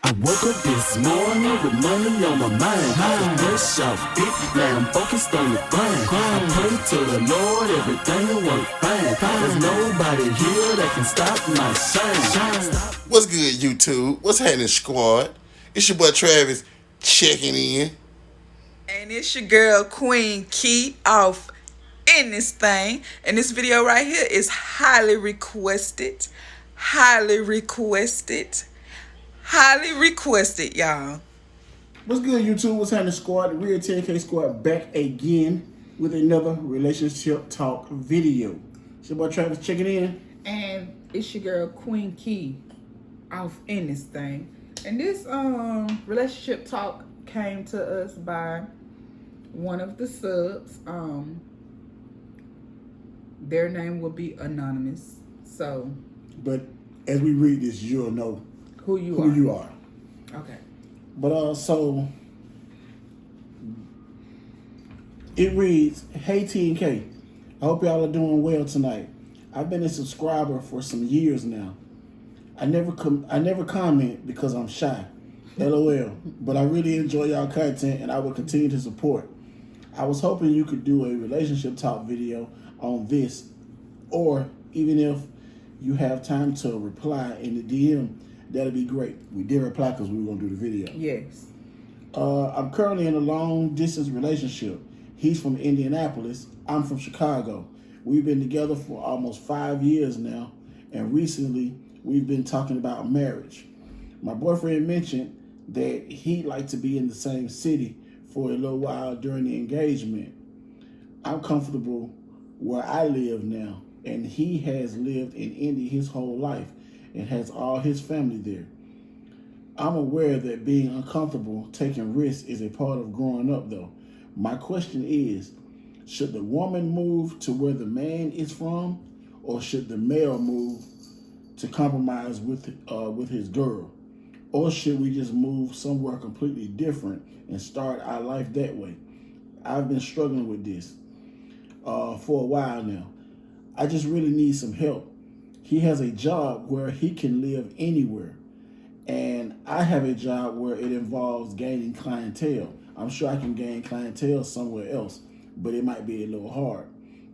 I woke up this morning with money on my mind. Fresh off it, now I'm focused on the grind. I pray to the Lord, everything will work fine. There's nobody here that can stop my shine. What's good, YouTube? What's happening, squad? It's your boy Travis checking in. And it's your girl Queen Key off in this thing. And this video right here is highly requested, y'all. What's good, YouTube? What's happening, squad? The real tnksquad back again with another relationship talk video. It's your boy Travis checking in. And it's your girl Queen Key off in this thing. And this relationship talk came to us by one of the subs. Their name will be anonymous. So, but as we read this, you'll know who you are. Okay. But so it reads, "Hey TNK, I hope y'all are doing well tonight. I've been a subscriber for some years now. I never comment because I'm shy. LOL. But I really enjoy y'all content and I will continue to support. I was hoping you could do a relationship talk video on this, or even if you have time to reply in the DM, that'd be great." We did reply because we were going to do the video. Yes. I'm currently in a long distance relationship. He's from Indianapolis. I'm from Chicago. We've been together for almost 5 years now, and recently we've been talking about marriage. My boyfriend mentioned that he'd like to be in the same city for a little while during the engagement. I'm comfortable where I live now, and he has lived in Indy his whole life and has all his family there. I'm aware that being uncomfortable taking risks is a part of growing up, though. My question is, should the woman move to where the man is from, or should the male move to compromise with his girl? Or should we just move somewhere completely different and start our life that way? I've been struggling with this for a while now. I just really need some help. He has a job where he can live anywhere, and I have a job where it involves gaining clientele. I'm sure I can gain clientele somewhere else, but it might be a little hard.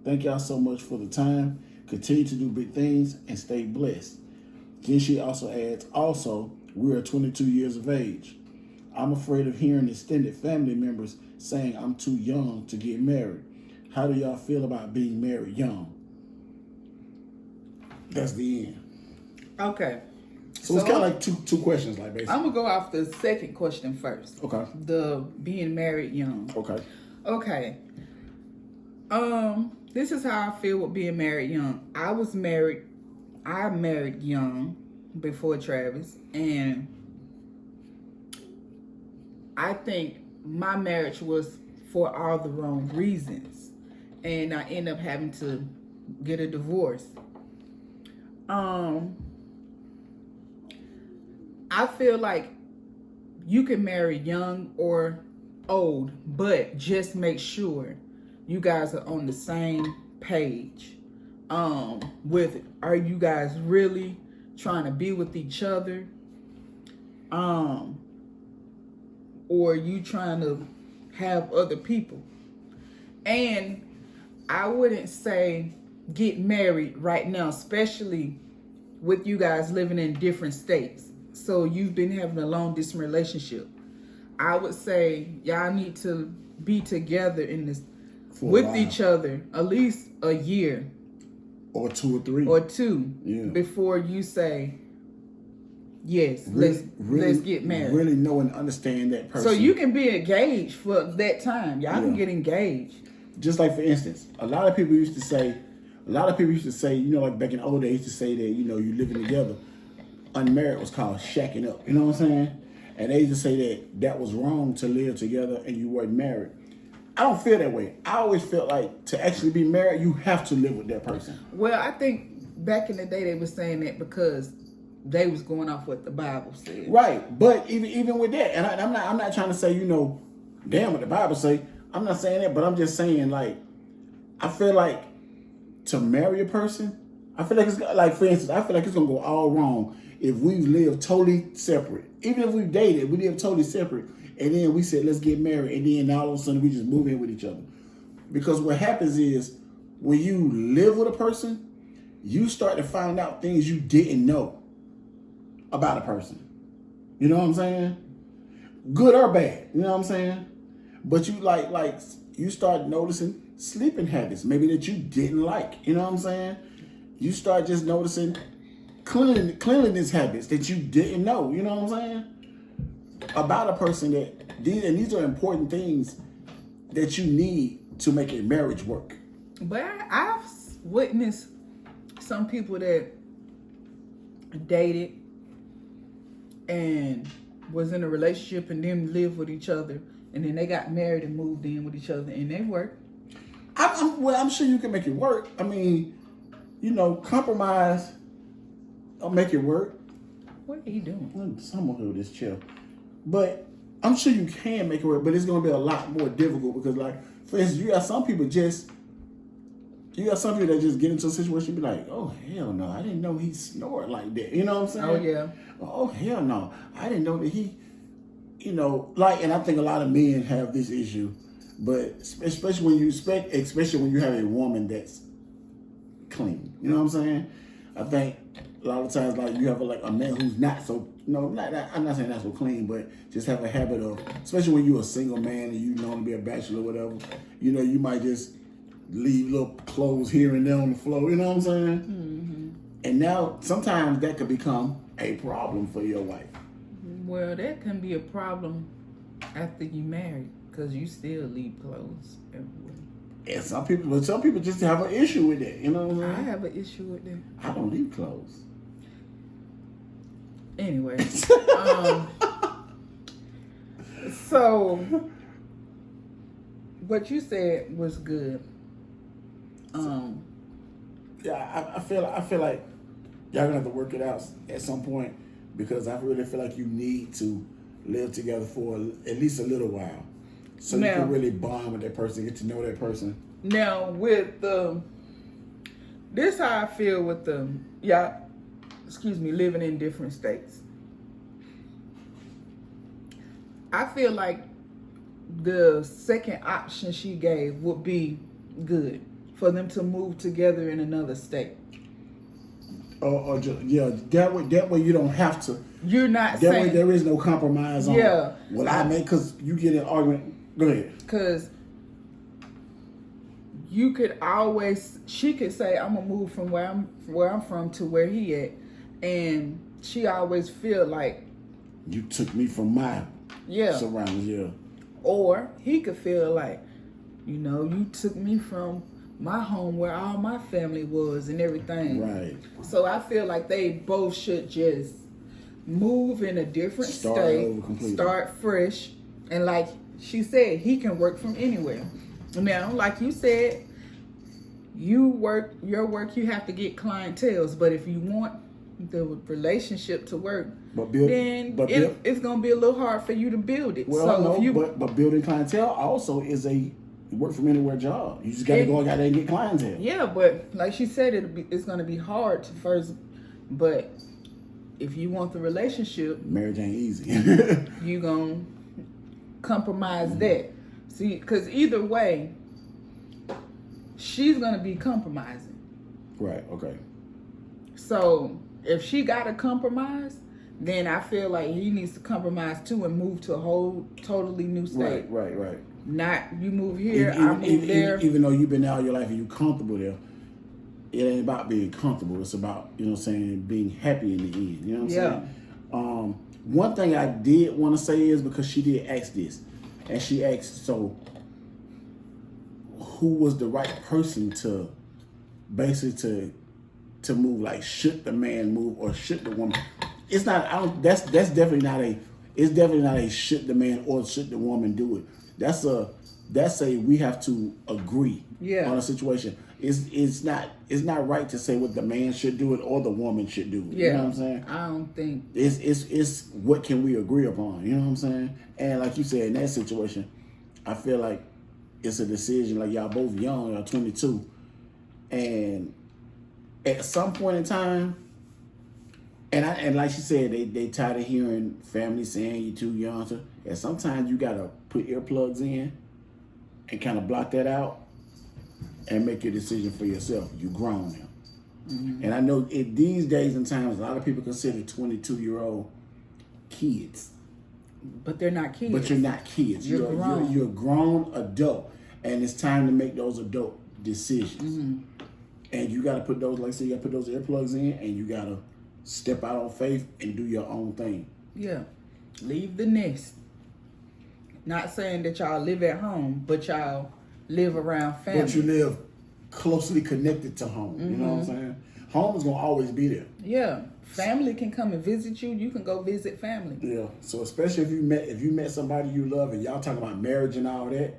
Thank y'all so much for the time. Continue to do big things and stay blessed. Then she also adds, we are 22 years of age. I'm afraid of hearing extended family members saying I'm too young to get married. How do y'all feel about being married young?" That's the end. Okay. So it's kind of like two questions, like basically. I'm going to go off the second question first. Okay. The being married young. Okay. This is how I feel with being married young. I married young before Travis, and I think my marriage was for all the wrong reasons, and I ended up having to get a divorce. I feel like you can marry young or old, but just make sure you guys are on the same page with it. Are you guys really trying to be with each other? Or you trying to have other people? And I wouldn't say get married right now, especially with you guys living in different states. So you've been having a long distance relationship. I would say y'all need to be together in this with each other at least a year. Or 2 or 3. Or 2. Yeah. Before you say, yes, let's get married. Really know and understand that person. So you can be engaged for that time. Y'all can get engaged. Just like, for instance, a lot of people used to say, like back in the old days, used to say that, you living together, unmarried was called shacking up. You know what I'm saying? And they used to say that was wrong to live together and you weren't married. I don't feel that way. I always felt like to actually be married, you have to live with that person. Well, I think back in the day they were saying that because they was going off what the Bible said. Right, but even with that, and I'm not trying to say damn what the Bible say. I'm not saying that, but I'm just saying I feel like to marry a person, I feel like it's like, for instance, I feel like it's gonna go all wrong if we live totally separate, even if we dated, we live totally separate, and then we said, let's get married, and then all of a sudden we just move in with each other. Because what happens is, when you live with a person, you start to find out things you didn't know about a person. You know what I'm saying? Good or bad, you know what I'm saying? But you like you start noticing sleeping habits, maybe that you didn't like, you know what I'm saying? You start just noticing cleanliness habits that you didn't know, you know what I'm saying? About a person these are important things that you need to make a marriage work. But I've witnessed some people that dated and was in a relationship and then lived with each other, and then they got married and moved in with each other, and they worked. I'm sure you can make it work. I mean, compromise or make it work. What are you doing? Someone with this chair. But I'm sure you can make it work, but it's going to be a lot more difficult because, like, for instance, you got some people that just get into a situation and be like, oh, hell no, I didn't know he snored like that. You know what I'm saying? Oh, yeah. Oh, hell no, I didn't know that he, and I think a lot of men have this issue, but especially when you have a woman that's clean. You know what I'm saying? I think a lot of times, like, you have a man who's not so, I'm not saying not so clean, but just have a habit of, especially when you're a single man and you know to be a bachelor or whatever, you might just leave little clothes here and there on the floor, you know what I'm saying? Mm-hmm. And now, sometimes that could become a problem for your wife. Well, that can be a problem after you marry, because you still leave clothes everywhere. And some people just have an issue with that, you know what I'm saying? I have an issue with that. I don't leave clothes. Anyway, so what you said was good. Yeah, I feel like y'all gonna have to work it out at some point, because I really feel like you need to live together for at least a little while, so you can really bond with that person, get to know that person. Now, with this how I feel with living in different states. I feel like the second option she gave would be good for them to move together in another state. That way you don't have to. You're not that saying way there is no compromise on what I make, because you get an argument. Go ahead. Because she could say, I'm gonna move from where I'm from to where he at, and she always feel like you took me from my surroundings. Yeah. Or he could feel like, you took me from my home where all my family was and everything. Right. So I feel like they both should just move in a different state, start fresh, and like she said, he can work from anywhere. Now, like you said, your work, you have to get clientels, but if you want the relationship to work, it's gonna be a little hard for you to build it. Well, but building clientele also is a work from anywhere job. You just gotta go out there and get clientele. Yeah, but like she said, it's gonna be hard to first. But if you want the relationship, marriage ain't easy. You gonna compromise that. See, because either way, she's gonna be compromising. Right. Okay. So if she got to compromise, then I feel like he needs to compromise too and move to a whole totally new state. Right. Not you move here, I move there. Even though you've been there all your life and you're comfortable there, it ain't about being comfortable. It's about, being happy in the end. You know what I'm saying? One thing I did want to say is, because she did ask this, and she asked, so who was the right person to basically to move? Like, should the man move or should the woman? It's not. That's definitely not a. It's definitely not a should the man or should the woman do it. That's a we have to agree on a situation. It's not right to say what the man should do it or the woman should do it. Yeah. You know what I'm saying? I don't think it's what can we agree upon. You know what I'm saying? And like you said, in that situation, I feel like it's a decision. Like, y'all both young, y'all 22, and at some point in time, And like she said, they tired of hearing family saying you're too young. And sometimes you gotta put earplugs in and kind of block that out and make your decision for yourself. You grown now. And I know these days and times, a lot of people consider 22-year-old kids. But they're not kids. But you're not kids. You're grown. You're a grown adult. And it's time to make those adult decisions. And you got to put those, like I said, you got to put those earplugs in, and you got to step out on faith and do your own thing. Yeah. Leave the nest. Not saying that y'all live at home, but y'all live around family. But you live closely connected to home. You know what I'm saying? Home is going to always be there. Yeah. Family can come and visit you. You can go visit family. Yeah. So especially if you met somebody you love and y'all talking about marriage and all that,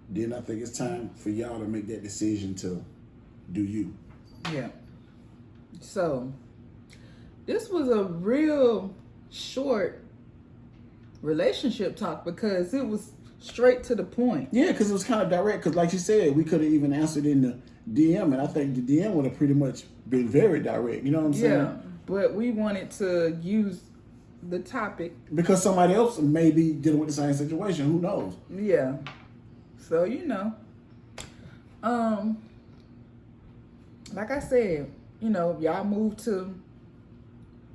then I think it's time for y'all to make that decision to do you. Yeah. So this was a real short relationship talk because it was straight to the point. Yeah, because it was kind of direct. Because like you said, we could have even answered in the DM, and I think the DM would have pretty much been very direct. You know what I'm saying? Yeah, but we wanted to use the topic. Because somebody else may be dealing with the same situation. Who knows? Yeah. So, like I said, y'all moved to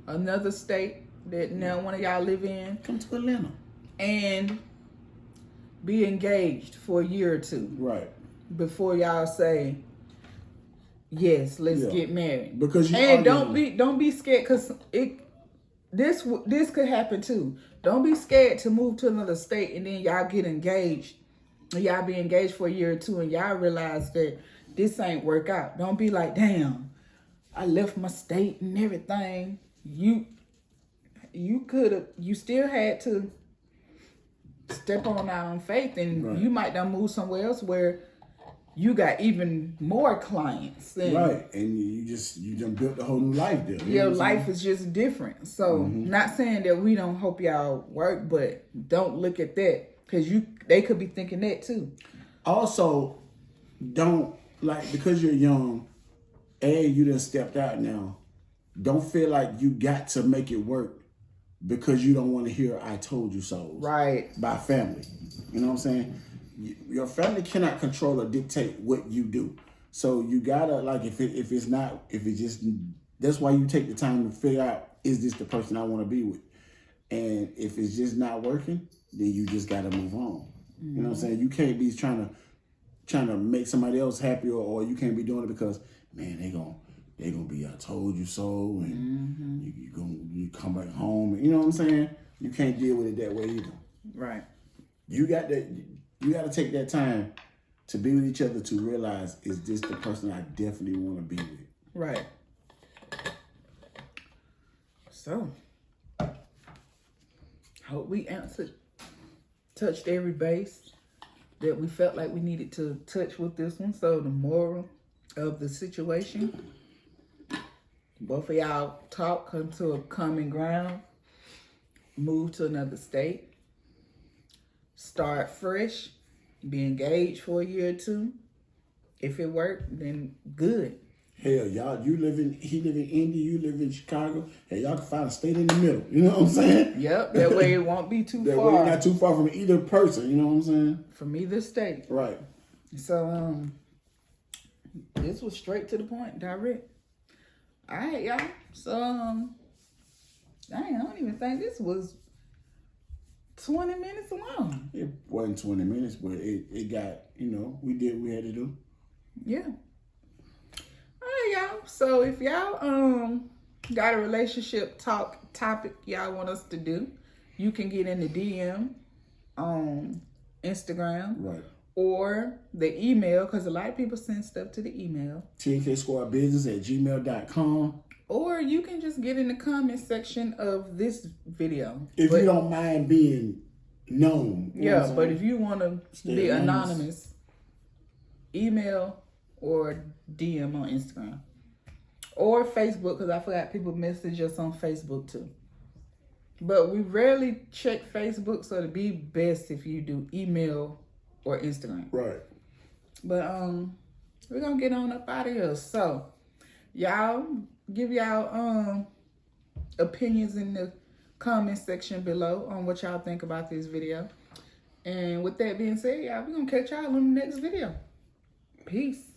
another state that now one of y'all live in. Come to Atlanta. And be engaged for a year or two. Right. Before y'all say, yes, let's get married. Because don't be scared, because this could happen too. Don't be scared to move to another state and then y'all get engaged. Y'all be engaged for a year or two and y'all realize that this ain't work out. Don't be like, damn, I left my state and everything. You still had to step on out on faith, and you might not move somewhere else where you got even more clients. And right, and you just built a whole new life there. Your life is just different. So, not saying that we don't hope y'all work, but don't look at that, because they could be thinking that too. Also, don't, because you're young and you done stepped out now, don't feel like you got to make it work because you don't want to hear "I told you so" by family. You know what I'm saying? Your family cannot control or dictate what you do. So you gotta, that's why you take the time to figure out, is this the person I want to be with? And if it's just not working, then you just gotta move on. You know what I'm saying? You can't be trying to make somebody else happy, or you can't be doing it because, man, they gonna be "I told you so," and you come back home. You know what I'm saying? You can't deal with it that way either. Right. You got to take that time to be with each other to realize, is this the person I definitely want to be with? Right. So, hope we touched every base that we felt like we needed to touch with this one. So the moral of the situation, both of y'all come to a common ground, move to another state, start fresh, be engaged for a year or two. If it worked, then good. Hell, he live in Indy, you live in Chicago. Hey, y'all can find a state in the middle. You know what I'm saying? Yep, that way it won't be too far. That way you're not too far from either person, you know what I'm saying? From either state. Right. So, this was straight to the point, direct. All right, y'all. So, I don't even think this was 20 minutes long. It wasn't 20 minutes, but it got, we did what we had to do. Yeah. All right, y'all. So if y'all got a relationship topic y'all want us to do, you can get in the DM on Instagram. Right. Or the email, because a lot of people send stuff to the email. tnksquadbusiness@gmail.com. Or you can just get in the comment section of this video. If you don't mind being known. Yeah, but if you want to be anonymous, email or DM on Instagram. Or Facebook, because I forgot people message us on Facebook too. But we rarely check Facebook, so it'd be best if you do email or Instagram. Right. But we're gonna get on up out of here. So y'all give y'all opinions in the comment section below on what y'all think about this video. And with that being said, y'all, we're going to catch y'all in the next video. Peace.